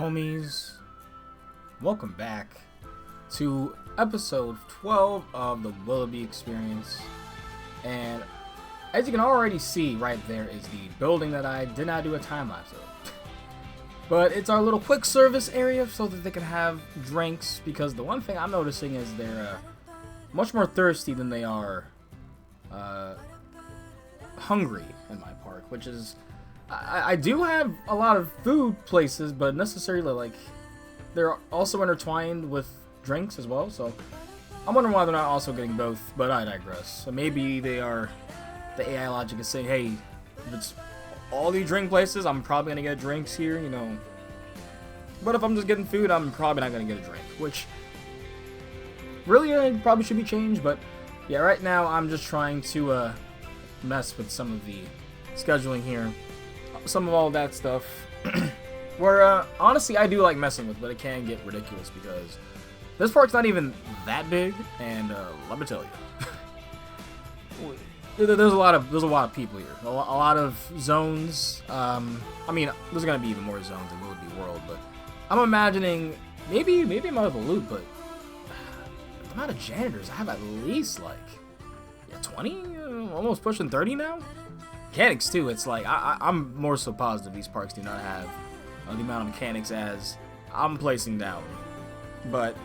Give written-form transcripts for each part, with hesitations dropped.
Homies, welcome back to episode 12 of the Willoughby Experience. And as you can already see, right there is the building that I did not do a time-lapse of. But it's our little quick service area so that they can have drinks, because the one thing I'm noticing is they're much more thirsty than they are hungry in my park, which is... I do have a lot of food places, but necessarily, like, they're also intertwined with drinks as well, so I'm wondering why they're not also getting both, but I digress. So maybe they are, the AI logic is saying, hey, if it's all these drink places, I'm probably gonna get drinks here, you know. But if I'm just getting food, I'm probably not gonna get a drink, which really probably should be changed, but yeah, right now I'm just trying to mess with some of the scheduling here. Some of all that stuff where honestly I do like messing with, but it can get ridiculous because this park's not even that big, and let me tell you, there's a lot of people here, a lot of zones. I mean, there's gonna be even more zones in Willoughby World, but I'm imagining maybe I'm out of the loop, but the amount of janitors I have, at least like 20, almost pushing 30 now. Mechanics too, it's like I'm more so positive these parks do not have the amount of mechanics as I'm placing down. But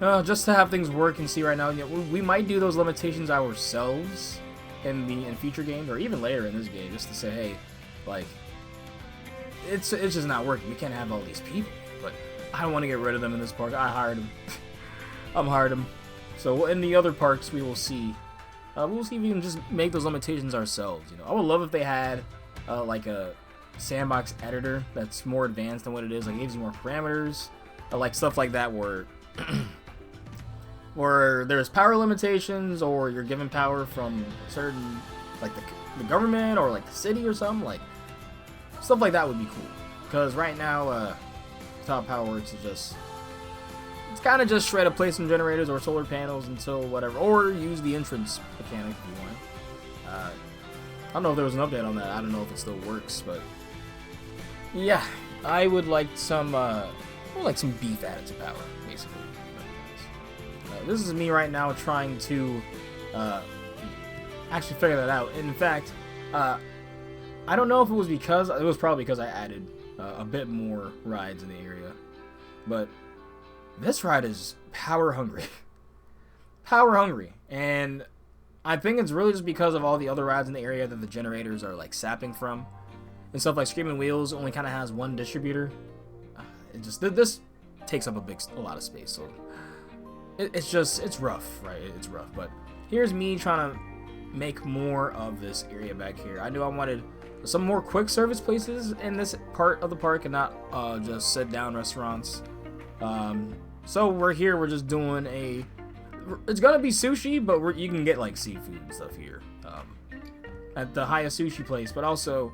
just to have things work and see right now, you know, we might do those limitations ourselves in future games, or even later in this game, just to say, hey, like, it's just not working. We can't have all these people, but I don't want to get rid of them in this park. I hired them. I'm hired them. So in the other parks, we will see. We'll see if we can just make those limitations ourselves. You know, I would love if they had like a sandbox editor that's more advanced than what it is. Like, it gives you more parameters, like stuff like that, where where there's power limitations, or you're given power from certain, like the government or like the city or something. Like stuff like that would be cool. Because right now, how power works is just. It's kind of just try to place some generators or solar panels until whatever, or use the entrance mechanic if you want. I don't know if there was an update on that. I don't know if it still works, but yeah, I would like some beef added to power, basically. This is me right now trying to actually figure that out. In fact, I don't know if it was probably because I added a bit more rides in the area, but. This ride is power hungry. Power hungry. And I think it's really just because of all the other rides in the area that the generators are like sapping from. And stuff like Screaming Wheels only kind of has one distributor. This takes up a lot of space. So it's rough, right? It's rough. But here's me trying to make more of this area back here. I knew I wanted some more quick service places in this part of the park and not just sit down restaurants. So we're just doing it's gonna be sushi, but you can get like seafood and stuff here at the highest sushi place. But also,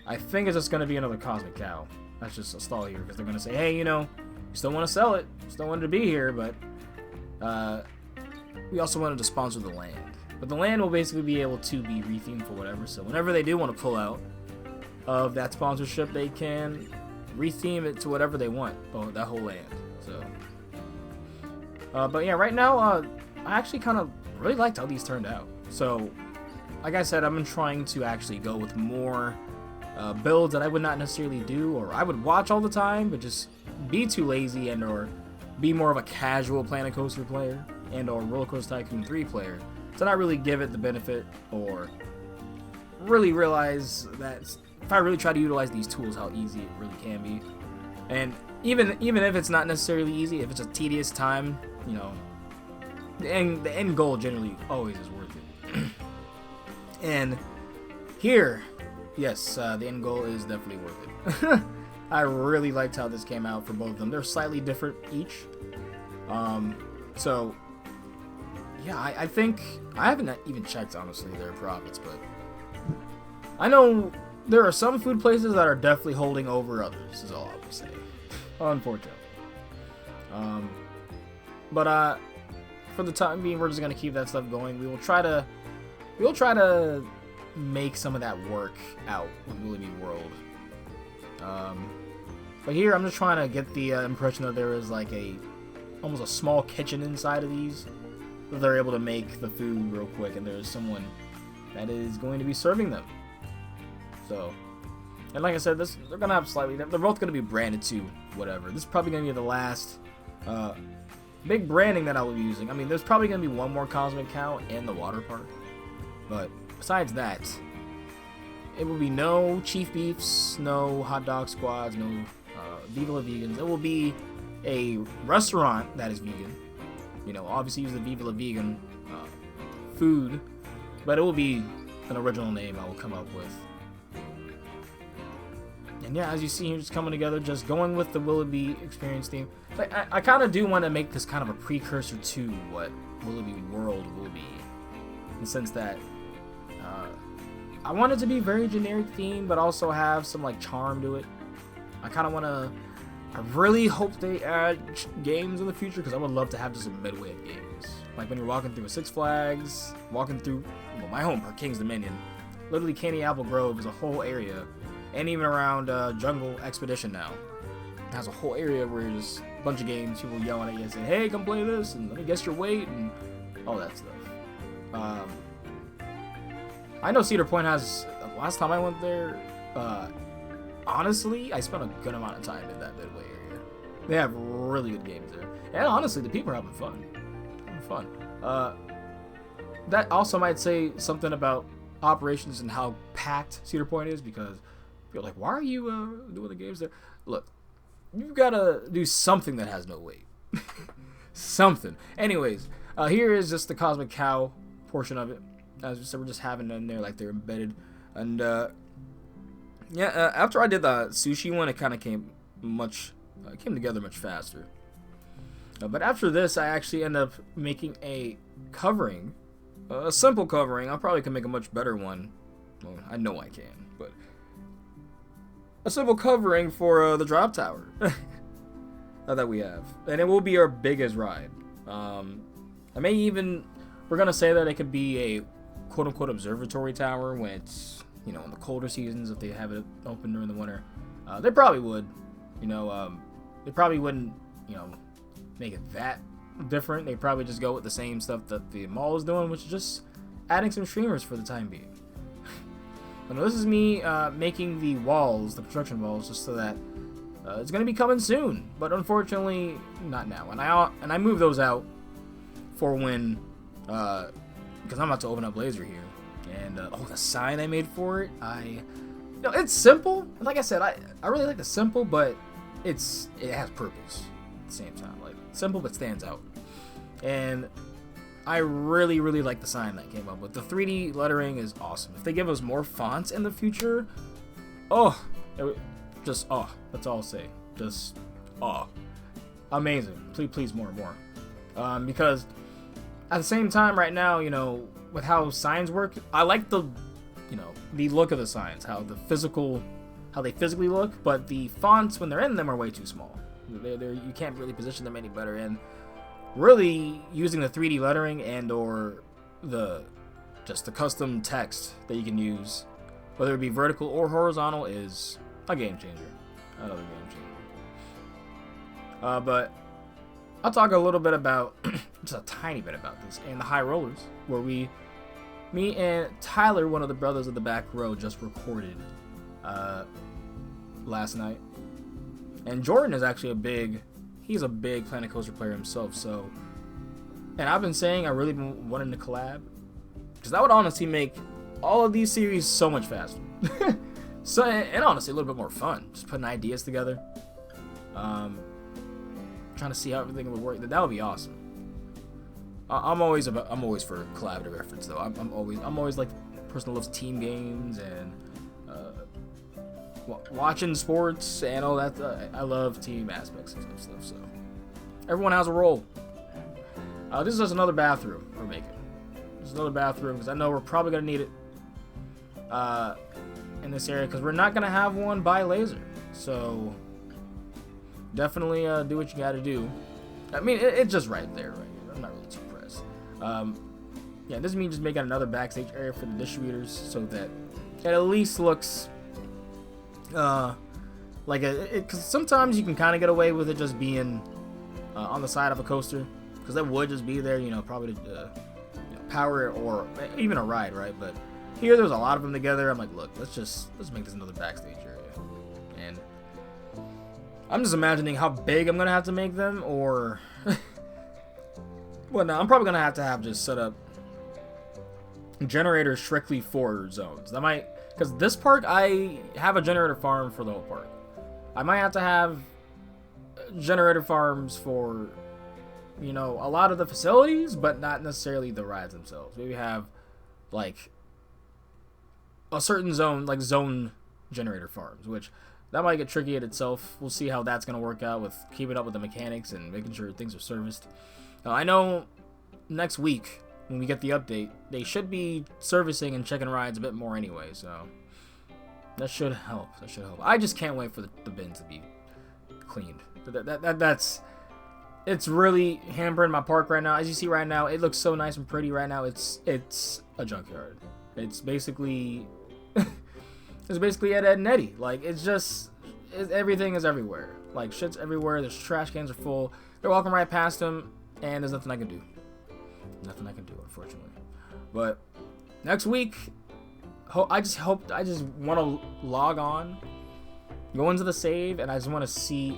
I think it's just gonna be another Cosmic Cow. That's just a stall here because they're gonna say, hey, you know, we still want to sell it, still wanted to be here, but we also wanted to sponsor the land. But the land will basically be able to be rethemed for whatever. So whenever they do want to pull out of that sponsorship, they can retheme it to whatever they want. Oh, that whole land. So, but yeah, right now, I actually kind of really liked how these turned out. So, like I said, I've been trying to actually go with more builds that I would not necessarily do, or I would watch all the time, but just be too lazy and or be more of a casual Planet Coaster player and or Roller Coaster Tycoon 3 player, to not really give it the benefit or really realize that if I really try to utilize these tools, how easy it really can be. And even if it's not necessarily easy, if it's a tedious time, you know, the end goal generally always is worth it. And here, yes, the end goal is definitely worth it. I really liked how this came out for both of them. They're slightly different each. So, yeah, I think, I haven't even checked, honestly, their profits, but I know there are some food places that are definitely holding over others, is all I would say. Unfortunately. But for the time being, we're just gonna keep that stuff going. We will try to make some of that work out with Willoughby World. But here, I'm just trying to get the impression that there is like almost a small kitchen inside of these. That they're able to make the food real quick, and there's someone that is going to be serving them. So, and like I said, they're gonna have they're both gonna be branded to whatever. This is probably gonna be the last big branding that I will be using. I mean, there's probably gonna be one more Cosmic Cow in the water park, but besides that, it will be no Chief Beefs, no hot dog squads, no Viva La Vegans. It will be a restaurant that is vegan. You know, obviously use the Viva La Vegan food, but it will be an original name I will come up with. And yeah, as you see here, just coming together, just going with the Willoughby Experience theme. Like, I kind of do want to make this kind of a precursor to what Willoughby World will be, in the sense that I want it to be very generic theme, but also have some like charm to it. I kind of want to. I really hope they add games in the future, because I would love to have just a midway of games. Like when you're walking through a Six Flags, walking through my home park, King's Dominion. Literally, Candy Apple Grove is a whole area, and even around Jungle Expedition now. It has a whole area where there's a bunch of games, people yelling at you and saying, hey, come play this, and let me guess your weight, and all that stuff. I know Cedar Point has, last time I went there, honestly, I spent a good amount of time in that midway area. They have really good games there. And honestly, the people are having fun. That also might say something about operations and how packed Cedar Point is, because you're like, why are you doing the games there? Look, you've got to do something that has no weight. Something. Anyways, here is just the Cosmic Cow portion of it. As we said, we're just having them in there like they're embedded. And, yeah, after I did the sushi one, it kind of came together much faster. But after this, I actually end up making a covering, a simple covering. I probably can make a much better one. Well, I know I can, but a simple covering for the drop tower that we have, and it will be our biggest ride. We're gonna say that it could be a quote-unquote observatory tower when it's, you know, in the colder seasons, if they have it open during the winter. They probably would, they probably wouldn't, make it that different. They probably just go with the same stuff that the mall is doing, which is just adding some streamers for the time being. But no, this is me making the walls, the construction walls, just so that it's going to be coming soon. But unfortunately, not now. And I move those out for when, because I'm about to open up Laser here. And the sign I made for it, it's simple. Like I said, I really like the simple, but it has purpose at the same time. Like, simple but stands out. And I really, really like the sign that came up with. The 3D lettering is awesome. If they give us more fonts in the future, that's all I'll say. Just amazing. Please, more and more. Because at the same time, right now, with how signs work, I like the look of the signs, how they physically look, but the fonts when they're in them are way too small. You can't really position them any better, and really using the 3D lettering and or the custom text that you can use, whether it be vertical or horizontal, is a game changer. Another game changer. But I'll talk a little bit about, just a tiny bit about this, and the High Rollers, where me and Tyler, one of the brothers of the back row, just recorded last night. And Jordan is actually he's a big Planet Coaster player himself, so, and I've been saying I really been wanting to collab, because that would honestly make all of these series so much faster. So, and honestly, a little bit more fun, just putting ideas together. Trying to see how everything would work. That would be awesome. I'm always for collaborative efforts, though. I'm always like the person who loves team games and watching sports and all that. I love team aspects and stuff. So everyone has a role. This is just another bathroom we're making. Just another bathroom, because I know we're probably gonna need it in this area, because we're not gonna have one by Laser. So definitely do what you gotta do. I mean, it's just right there, right here. I'm not really too pressed. Yeah, this is me just making another backstage area for the distributors, so that it at least looks Like, because sometimes you can kind of get away with it just being on the side of a coaster, because that would just be there, probably to power it or even a ride, right? But here there's a lot of them together. I'm like, look, let's make this another backstage area. And I'm just imagining how big I'm gonna have to make them, or well, no, I'm probably gonna have just set up generators strictly for zones. That might, because this park I have a generator farm for the whole park. I might have to have generator farms for a lot of the facilities, but not necessarily the rides themselves. Maybe have like a certain zone, like zone generator farms, which that might get tricky in itself. We'll see how that's going to work out with keeping up with the mechanics and making sure things are serviced. I know next week when we get the update, they should be servicing and checking rides a bit more anyway, so that should help. I just can't wait for the bins to be cleaned. It's really hampering my park right now. As you see right now, it looks so nice and pretty right now. It's a junkyard. It's basically Ed, Ed and Eddie. Like, everything is everywhere. Like, shit's everywhere. There's trash cans are full. They're walking right past them, and there's nothing I can do. Unfortunately. But next week, I just want to log on, go into the save, and I just want to see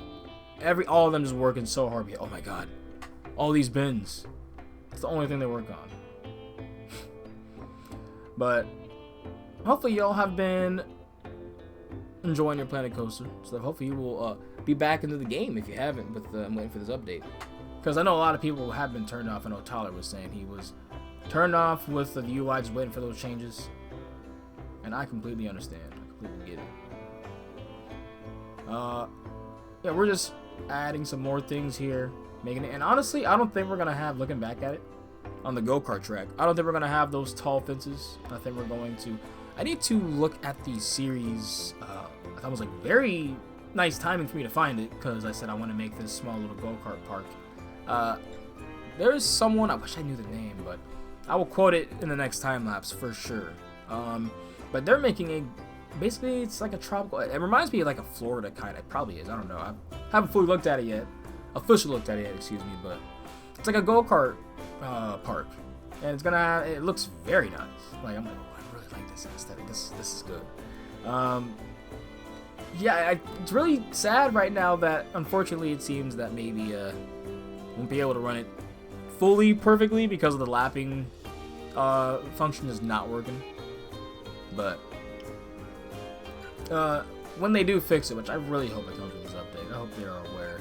all of them just working so hard. Oh my god, all these bins. It's the only thing they work on. But hopefully y'all have been enjoying your Planet Coaster stuff. Hopefully you will be back into the game if you haven't. But I'm waiting for this update, because I know a lot of people have been turned off. I know Tyler was saying he was turned off with the UI, just waiting for those changes, and I completely understand. I completely get it. Yeah, we're just adding some more things here, making it. And honestly, I don't think we're gonna have, looking back at it, on the go-kart track, I don't think we're gonna have those tall fences. I think we're going to. I need to look at the series. I thought it was like very nice timing for me to find it, because I said I want to make this small little go-kart park. There's someone, I wish I knew the name, but I will quote it in the next time lapse for sure. But they're making basically it's like a tropical. It reminds me of like a Florida kind. It probably is. I don't know. I haven't fully looked at it yet. Officially looked at it yet, excuse me. But it's like a go-kart park, and it's gonna have, it looks very nice. Like, I'm like, oh, I really like this aesthetic. This is good. Yeah, it's really sad right now that unfortunately it seems that maybe won't be able to run it fully perfectly because of the lapping function is not working. But when they do fix it, which I really hope it comes with this update, I hope they're aware.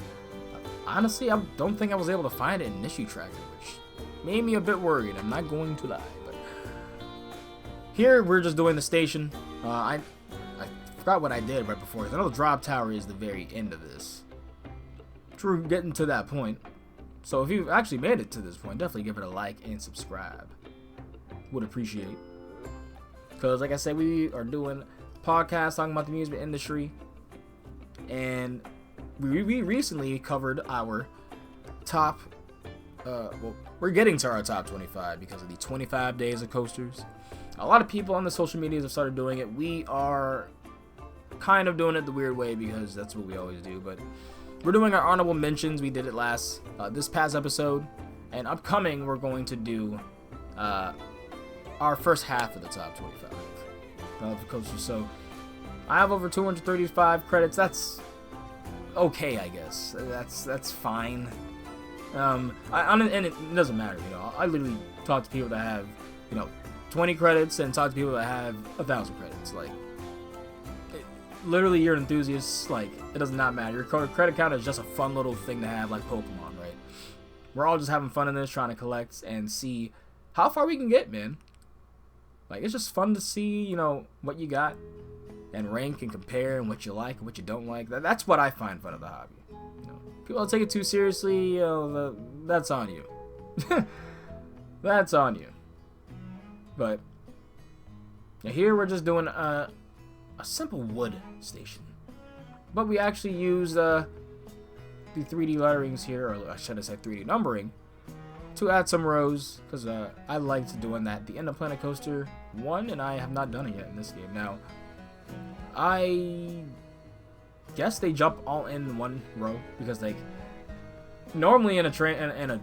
Honestly, I don't think I was able to find it in issue tracking, which made me a bit worried. I'm not going to lie. But here we're just doing the station. I forgot what I did right before. I know the drop tower is the very end of this. We're getting to that point. So if you've actually made it to this point, definitely give it a like and subscribe. Would appreciate. Because like I said, we are doing podcasts talking about the amusement industry. And we recently covered our top, well, we're getting to our top 25 because of the 25 days of coasters. A lot of people on the social medias have started doing it. We are kind of doing it the weird way because that's what we always do. But we're doing our honorable mentions. We did it this past episode. And upcoming, we're going to do our first half of the top 25 of the coasters. So I have over 235 credits. That's okay, I guess. That's fine. And it doesn't matter, I literally talk to people that have, 20 credits and talk to people that have 1,000 credits. Like, literally, you're an enthusiast. Like, it does not matter. Your credit count is just a fun little thing to have, like Pokemon, right? We're all just having fun in this, trying to collect and see how far we can get, man. Like, it's just fun to see, what you got and rank and compare and what you like and what you don't like. That's what I find fun of the hobby. People don't take it too seriously, that's on you. That's on you. But here we're just doing a simple wood station. But we actually use the 3D letterings here, or I should have said 3D numbering, to add some rows, because I liked doing that at the end of Planet Coaster 1, and I have not done it yet in this game. Now, I guess they jump all in one row because like normally in a train in a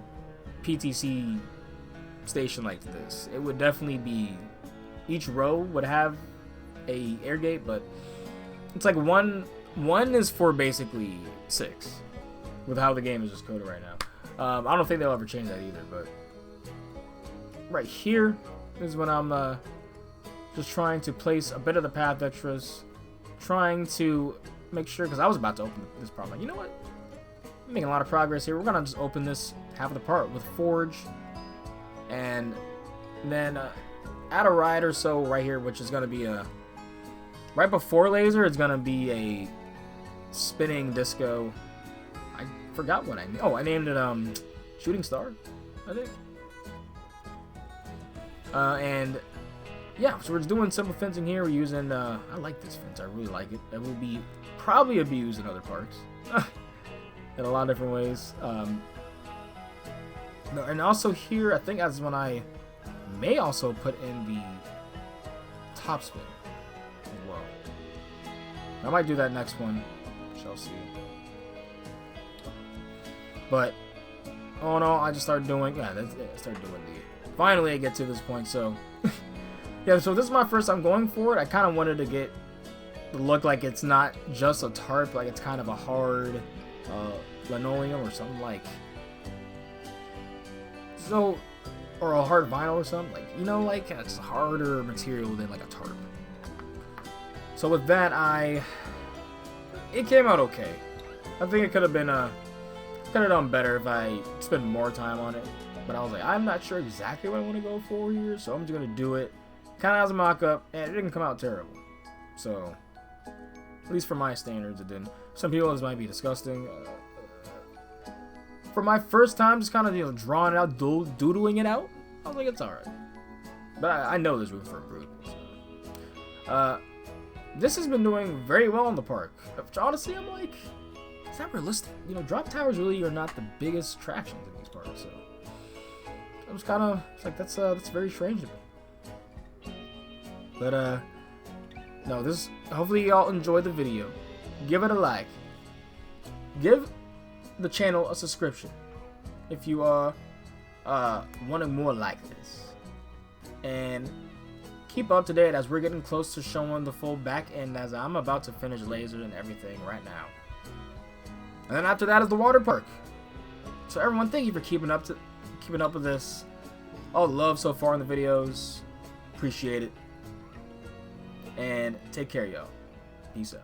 PTC station like this, it would definitely be each row would have a air gate, but it's like one is for basically 6 with how the game is just coded right now. I don't think they'll ever change that either, but right here is when I'm just trying to place a bit of the path extras, trying to make sure, because I was about to open this part. I'm like, you know what? I'm making a lot of progress here. We're gonna just open this half of the part with Forge, and then add a ride or so right here, which is gonna be a right before laser. It's gonna be a spinning disco. I forgot what I named. Oh, I named it Shooting Star, I think. And yeah, so we're just doing simple fencing here. We're using I like this fence. I really like it. It will be probably abused in other parks in a lot of different ways. And also here, I think that's when I may also put in the top spin as well. I might do that next one. Shall see. But oh no, I just started doing finally I get to this point. So yeah, so this is my first time going for it. I kind of wanted to get the look like it's not just a tarp, like it's kind of a hard linoleum or something like so, or a hard vinyl or something, like, you know, like it's harder material than like a tarp. So with that, it came out okay. I think it could have been could have done better if I spent more time on it. But I was like, I'm not sure exactly what I want to go for here, so I'm just gonna do it kind of as a mock-up, and it didn't come out terrible. So at least for my standards, it didn't. Some people, this might be disgusting. For my first time, just kind of drawing it out, doodling it out, I was like, it's alright. But I know there's room for improvement. So. This has been doing very well in the park. Honestly, I'm like, is that realistic? You know, drop towers really are not the biggest attractions in these parks. So I was kind of like, that's very strange to me. But no, this. Hopefully y'all enjoyed the video. Give it a like. Give the channel a subscription if you wanted more like this, and keep up to date as we're getting close to showing the full back end, as I'm about to finish lasers and everything right now. And then after that is the water park. So everyone, thank you for keeping up with this. All the love so far in the videos, appreciate it, and take care, y'all. Peace out.